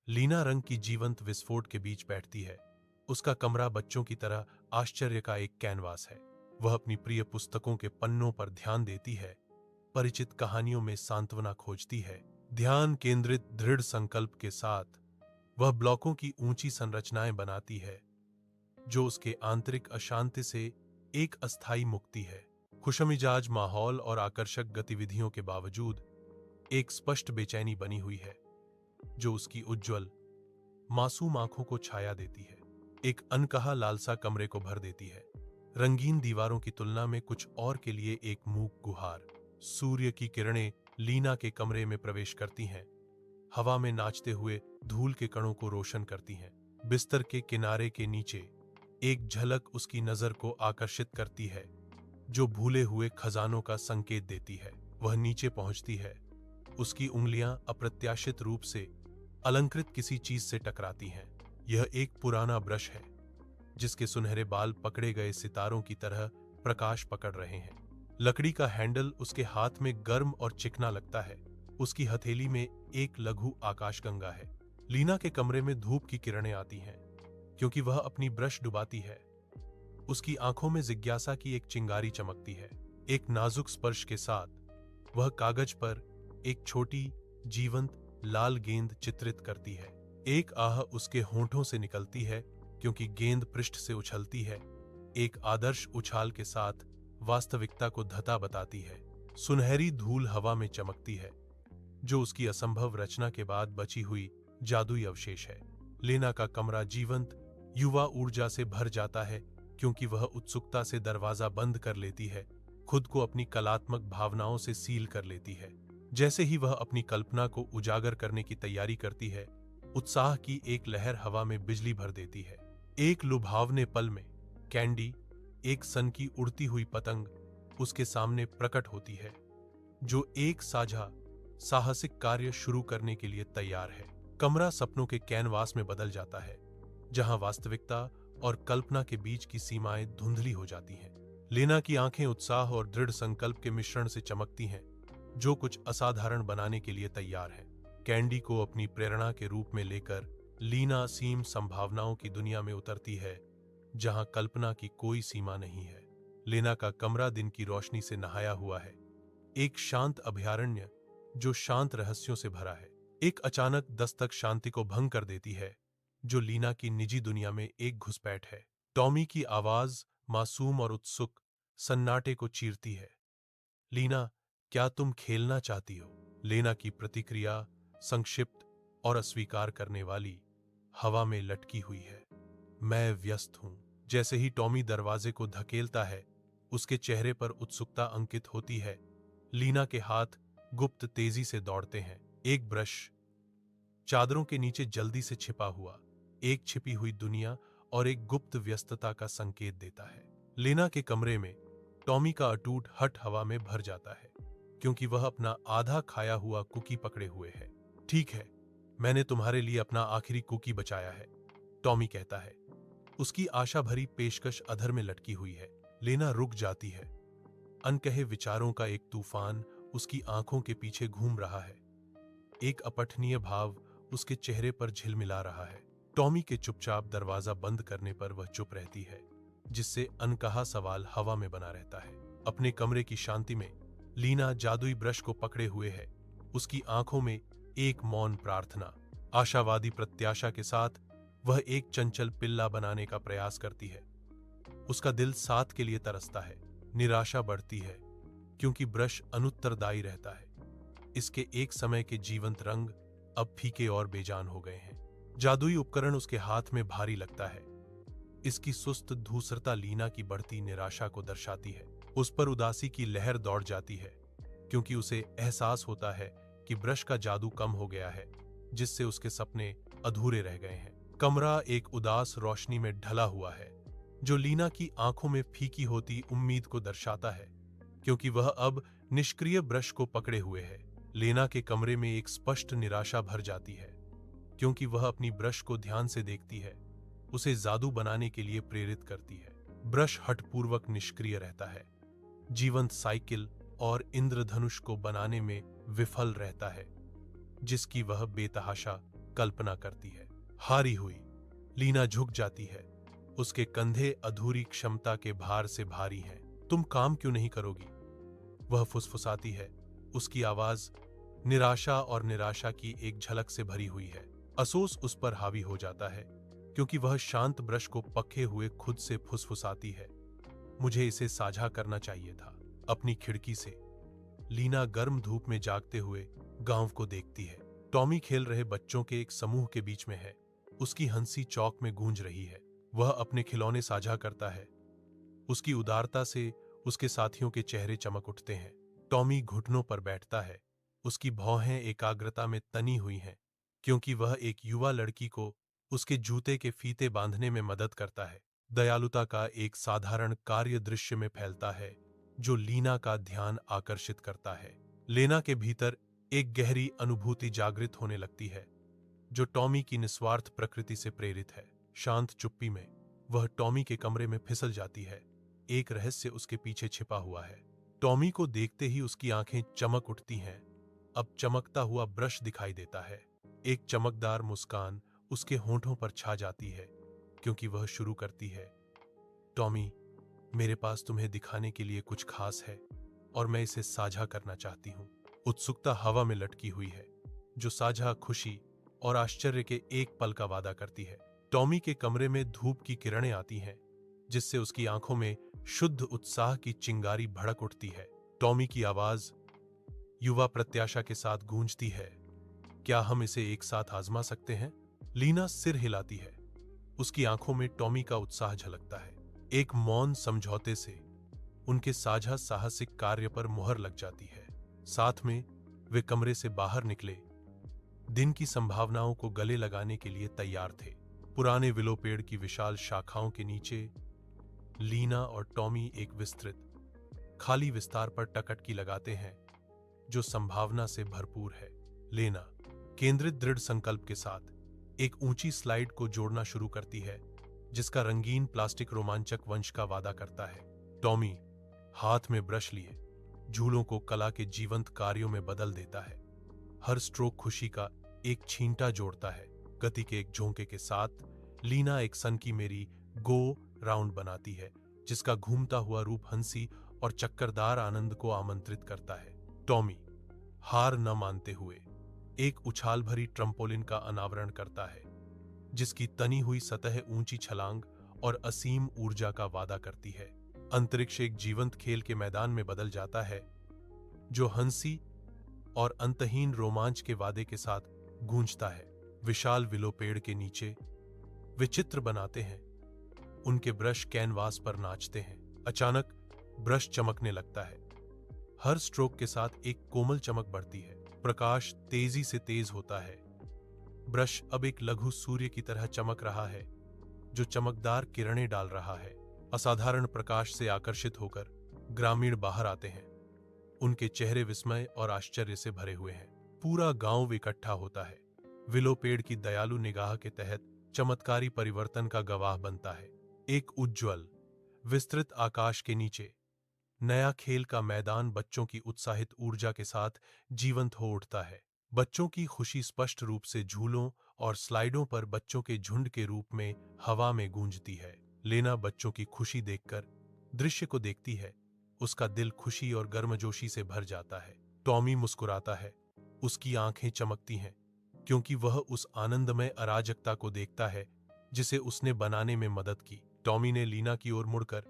लीना रंग की जीवंत विस्फोट के बीच बैठती है। उसका कमरा बच्चों की तरह आश्चर्य का एक कैनवास है। वह अपनी प्रिय पुस्तकों के पन्नों पर ध्यान देती है, परिचित कहानियों में सांत्वना खोजती है। ध्यान केंद्रित दृढ़ संकल्प के साथ वह ब्लॉकों की ऊंची संरचनाएं बनाती है, जो उसके आंतरिक अशांति से एक अस्थायी मुक्ति है। खुशमिजाज माहौल और आकर्षक गतिविधियों के बावजूद एक स्पष्ट बेचैनी बनी हुई है, जो उसकी उज्ज्वल मासूम आंखों को छाया देती है। एक अनकहा लालसा कमरे को भर देती है। रंगीन दीवारों की तुलना में कुछ और के लिए एक मूक गुहार। सूर्य की किरणें लीना के कमरे में प्रवेश करती हैं, हवा में नाचते हुए धूल के कणों को रोशन करती हैं। बिस्तर के किनारे के नीचे एक झलक उसकी नजर को आकर्षित करती है, जो भूले हुए खजानों का संकेत देती है। वह नीचे पहुंचती है। उसकी उंगलियां अप्रत्याशित रूप से अलंकृत किसी चीज से टकराती हैं। यह एक पुराना ब्रश है, जिसके सुनहरे बाल पकड़े गए सितारों की तरह प्रकाश पकड़ रहे हैं। लकड़ी का हैंडल उसके हाथ में गर्म और चिकना लगता है। उसकी हथेली में एक लघु आकाशगंगा है। लीना के कमरे में धूप की किरणें आती हैं, क्योंकि वह अपनी ब्रश डुबाती है। उसकी आंखों में जिज्ञासा की एक चिंगारी चमकती है। एक नाजुक स्पर्श के साथ वह कागज पर एक छोटी जीवंत लाल गेंद चित्रित करती है। एक आह उसके होंठों से निकलती है, क्योंकि गेंद पृष्ठ से उछलती है, एक आदर्श उछाल के साथ वास्तविकता को धता बताती है। सुनहरी धूल हवा में चमकती है, जो उसकी असंभव रचना के बाद बची हुई जादुई अवशेष है। लीना का कमरा जीवंत युवा ऊर्जा से भर जाता है, क्योंकि वह उत्सुकता से दरवाजा बंद कर लेती है, खुद को अपनी कलात्मक भावनाओं से सील कर लेती है। जैसे ही वह अपनी कल्पना को उजागर करने की तैयारी करती है, उत्साह की एक लहर हवा में बिजली भर देती है। एक लुभावने पल में कैंडी, एक सन की उड़ती हुई पतंग, उसके सामने प्रकट होती है, जो एक साझा साहसिक कार्य शुरू करने के लिए तैयार है। कमरा सपनों के कैनवास में बदल जाता है, जहां वास्तविकता और कल्पना के बीच की सीमाएं धुंधली हो जाती हैं। लीना की आंखें उत्साह और दृढ़ संकल्प के मिश्रण से चमकती हैं, जो कुछ असाधारण बनाने के लिए तैयार है। कैंडी को अपनी प्रेरणा के रूप में लेकर लीना असीम संभावनाओं की दुनिया में उतरती है, जहां कल्पना की कोई सीमा नहीं है। लीना का कमरा दिन की रोशनी से नहाया हुआ है, एक शांत अभयारण्य जो शांत रहस्यों से भरा है। एक अचानक दस्तक शांति को भंग कर देती है, जो लीना की निजी दुनिया में एक घुसपैठ है। टॉमी की आवाज मासूम और उत्सुक सन्नाटे को चीरती है। लीना, क्या तुम खेलना चाहती हो? लीना की प्रतिक्रिया संक्षिप्त और अस्वीकार करने वाली हवा में लटकी हुई है। मैं व्यस्त हूं। जैसे ही टॉमी दरवाजे को धकेलता है, उसके चेहरे पर उत्सुकता अंकित होती है। लीना के हाथ गुप्त तेजी से दौड़ते हैं। एक ब्रश चादरों के नीचे जल्दी से छिपा हुआ, एक छिपी हुई दुनिया और एक गुप्त व्यस्तता का संकेत देता है। लीना के कमरे में टॉमी का अटूट हट हवा में भर जाता है, क्योंकि वह अपना आधा खाया हुआ कुकी पकड़े हुए है। ठीक है, मैंने तुम्हारे लिए अपना आखिरी कुकी बचाया है, टॉमी कहता है। उसकी आशा भरी पेशकश अधर में लटकी हुई है। लीना रुक जाती है। अनकहे विचारों का एक तूफान उसकी आंखों के पीछे घूम रहा है। एक अपठनीय भाव उसके चेहरे पर झिलमिला रहा है। टॉमी के चुपचाप दरवाजा बंद करने पर वह चुप रहती है, जिससे अनकहा सवाल हवा में बना रहता है। अपने कमरे की शांति में लीना जादुई ब्रश को पकड़े हुए है। उसकी आंखों में एक मौन प्रार्थना, आशावादी प्रत्याशा के साथ वह एक चंचल पिल्ला बनाने का प्रयास करती है। उसका दिल साथ के लिए तरसता है। निराशा बढ़ती है, क्योंकि ब्रश अनुत्तरदायी रहता है। इसके एक समय के जीवंत रंग अब फीके और बेजान हो गए हैं। जादुई उपकरण उसके हाथ में भारी लगता है। इसकी सुस्त धूसरता लीना की बढ़ती निराशा को दर्शाती है। उस पर उदासी की लहर दौड़ जाती है, क्योंकि उसे एहसास होता है कि ब्रश का जादू कम हो गया है, जिससे उसके सपने अधूरे रह गए हैं। कमरा एक उदास रोशनी में ढला हुआ है, जो लीना की आंखों में फीकी होती उम्मीद को दर्शाता है, क्योंकि वह अब निष्क्रिय ब्रश को पकड़े हुए है। लीना के कमरे में एक स्पष्ट निराशा भर जाती है, क्योंकि वह अपनी ब्रश को ध्यान से देखती है, उसे जादू बनाने के लिए प्रेरित करती है। ब्रश हठपूर्वक निष्क्रिय रहता है, जीवंत साइकिल और इंद्रधनुष को बनाने में विफल रहता है, जिसकी वह बेतहाशा कल्पना करती है। हारी हुई लीना झुक जाती है। उसके कंधे अधूरी क्षमता के भार से भारी हैं। तुम काम क्यों नहीं करोगी? वह फुसफुसाती है। उसकी आवाज निराशा और निराशा की एक झलक से भरी हुई है। अफसोस उस पर हावी हो जाता है क्योंकि वह शांत ब्रश को पके हुए खुद से फुसफुसाती है। मुझे इसे साझा करना चाहिए था। अपनी खिड़की से लीना गर्म धूप में जागते हुए गांव को देखती है। टॉमी खेल रहे बच्चों के एक समूह के बीच में है। उसकी हंसी चौक में गूंज रही है। वह अपने खिलौने साझा करता है। उसकी उदारता से उसके साथियों के चेहरे चमक उठते हैं। टॉमी घुटनों पर बैठता है। उसकी भौहें एकाग्रता में तनी हुई हैं क्योंकि वह एक युवा लड़की को उसके जूते के फीते बांधने में मदद करता है। दयालुता का एक साधारण कार्य दृश्य में फैलता है जो लीना का ध्यान आकर्षित करता है। लेना के भीतर एक गहरी अनुभूति जागृत होने लगती है जो टॉमी की निस्वार्थ प्रकृति से प्रेरित है। शांत चुप्पी में वह टॉमी के कमरे में फिसल जाती है। एक रहस्य उसके पीछे छिपा हुआ है। टॉमी को देखते ही उसकी आंखें चमक उठती हैं। अब चमकता हुआ ब्रश दिखाई देता है। एक चमकदार मुस्कान उसके होंठों पर छा जाती है क्योंकि वह शुरू करती है, टॉमी, मेरे पास तुम्हें दिखाने के लिए कुछ खास है और मैं इसे साझा करना चाहती हूँ। उत्सुकता हवा में लटकी हुई है जो साझा खुशी और आश्चर्य के एक पल का वादा करती है। टॉमी के कमरे में धूप की किरणें आती हैं जिससे उसकी आंखों में शुद्ध उत्साह की चिंगारी भड़क उठती है। टॉमी की आवाज युवा प्रत्याशा के साथ गूंजती है, क्या हम इसे एक साथ आजमा सकते हैं? लीना सिर हिलाती है। उसकी आंखों में टॉमी का उत्साह झलकता है। एक मौन समझौते से उनके साझा साहसिक कार्य पर मुहर लग जाती है। साथ में वे कमरे से बाहर निकले, दिन की संभावनाओं को गले लगाने के लिए तैयार थे। पुराने विलो पेड़ की विशाल शाखाओं के नीचे लीना और टॉमी एक विस्तृत खाली विस्तार पर टकटकी लगाते हैं जो संभावना से भरपूर है। लेना केंद्रित दृढ़ संकल्प के साथ एक ऊंची स्लाइड को जोड़ना शुरू करती है जिसका रंगीन प्लास्टिक रोमांचक वंश का वादा करता है। टॉमी हाथ में ब्रश लिए झूलों को कला के जीवंत कार्यों में बदल देता है। हर स्ट्रोक खुशी का एक छींटा जोड़ता है। गति के एक झोंके के साथ लीना एक सन की मेरी गो राउंड बनाती है जिसका घूमता हुआ रूप हंसी और चक्करदार आनंद को आमंत्रित करता है। टॉमी हार न मानते हुए एक उछाल भरी ट्रम्पोलिन का अनावरण करता है जिसकी तनी हुई सतह ऊंची छलांग और असीम ऊर्जा का वादा करती है। अंतरिक्ष एक जीवंत खेल के मैदान में बदल जाता है जो हंसी और अंतहीन रोमांच के वादे के साथ गूंजता है। विशाल विलो पेड़ के नीचे वे चित्र बनाते हैं। उनके ब्रश कैनवास पर नाचते हैं। अचानक ब्रश चमकने लगता है। हर स्ट्रोक के साथ एक कोमल चमक बढ़ती है। प्रकाश तेजी से तेज होता है। ब्रश अब एक लघु सूर्य की तरह चमक रहा है जो चमकदार किरणें डाल रहा है। असाधारण प्रकाश से आकर्षित होकर ग्रामीण बाहर आते हैं। उनके चेहरे विस्मय और आश्चर्य से भरे हुए हैं। पूरा गांव इकट्ठा होता है। विलो पेड़ की दयालु निगाह के तहत चमत्कारी परिवर्तन का गवाह बनता है। एक उज्ज्वल विस्तृत आकाश के नीचे नया खेल का मैदान बच्चों की उत्साहित ऊर्जा के साथ जीवंत हो उठता है। बच्चों की खुशी स्पष्ट रूप से झूलों और स्लाइडों पर बच्चों के झुंड के रूप में हवा में गूंजती है। लेना बच्चों की खुशी देखकर दृश्य को देखती है। उसका दिल खुशी और गर्मजोशी से भर जाता है। टॉमी मुस्कुराता है। उसकी आंखें चमकती हैं क्योंकि वह उस आनंदमय अराजकता को देखता है जिसे उसने बनाने में मदद की। टॉमी ने लीना की ओर मुड़कर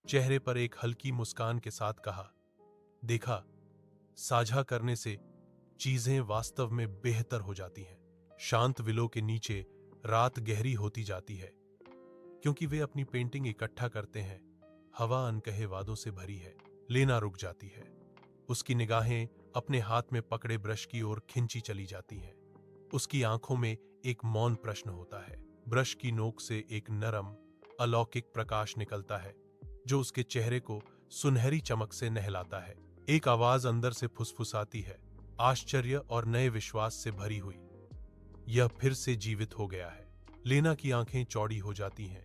चेहरे पर एक हल्की मुस्कान के साथ कहा, देखा, साझा करने से चीजें वास्तव में बेहतर हो जाती हैं। शांत विलो के नीचे रात गहरी होती जाती है क्योंकि वे अपनी पेंटिंग इकट्ठा करते हैं। हवा अनकहे वादों से भरी है। लेना रुक जाती है। उसकी निगाहें अपने हाथ में पकड़े ब्रश की ओर खिंची चली जाती हैं। उसकी आंखों में एक मौन प्रश्न होता है। ब्रश की नोक से एक नरम अलौकिक प्रकाश निकलता है जो उसके चेहरे को सुनहरी चमक से नहलाता है। एक आवाज अंदर से फुसफुसाती है, आश्चर्य और नए विश्वास से भरी हुई, यह फिर से जीवित हो गया है। लेना की आंखें चौड़ी हो जाती हैं,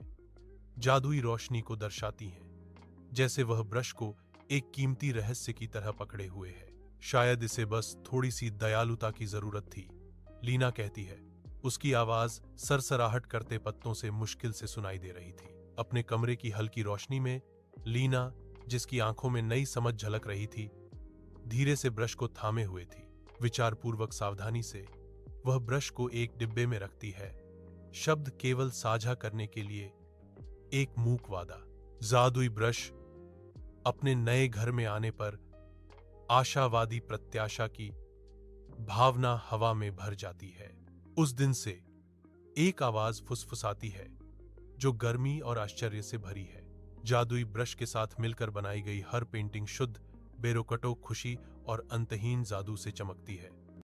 जादुई रोशनी को दर्शाती हैं, जैसे वह ब्रश को एक कीमती रहस्य की तरह पकड़े हुए है। शायद इसे बस थोड़ी सी दयालुता की जरूरत थी। लीना कहती है, उसकी आवाज सरसराहट करते पत्तों से मुश्किल से सुनाई दे रही थी। अपने कमरे की हल्की रोशनी में लीना, जिसकी आंखों में नई समझ झलक रही थी, धीरे से ब्रश को थामे हुए थी। विचारपूर्वक सावधानी से वह ब्रश को एक डिब्बे में रखती है, शब्द केवल साझा करने के लिए एक मूक वादा। जादुई ब्रश अपने नए घर में आने पर आशावादी प्रत्याशा की भावना हवा में भर जाती है। उस दिन से एक आवाज फुसफुसाती है जो गर्मी और आश्चर्य से भरी है। जादुई ब्रश के साथ मिलकर बनाई गई हर पेंटिंग शुद्ध, बेरोकटो खुशी और अंतहीन जादू से चमकती है।